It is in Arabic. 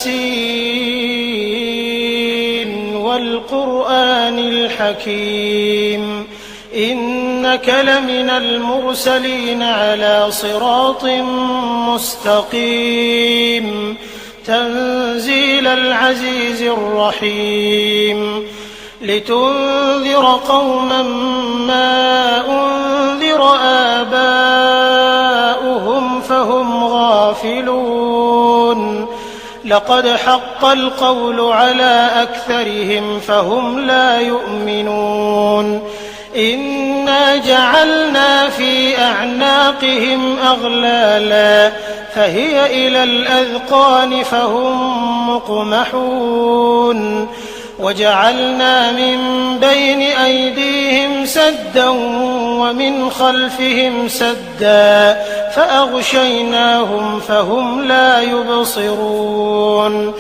ياسين والقرآن الحكيم إنك لمن المرسلين على صراط مستقيم تنزيل العزيز الرحيم لتنذر قوما ما أنذر آباؤهم فهم غافلون لقد حق القول على أكثرهم فهم لا يؤمنون إنا جعلنا في أعناقهم أغلالا فهي إلى الأذقان فهم مقمحون وجعلنا من بين أيديهم سدا ومن خلفهم سدا فأغشيناهم فهم لا يبصرون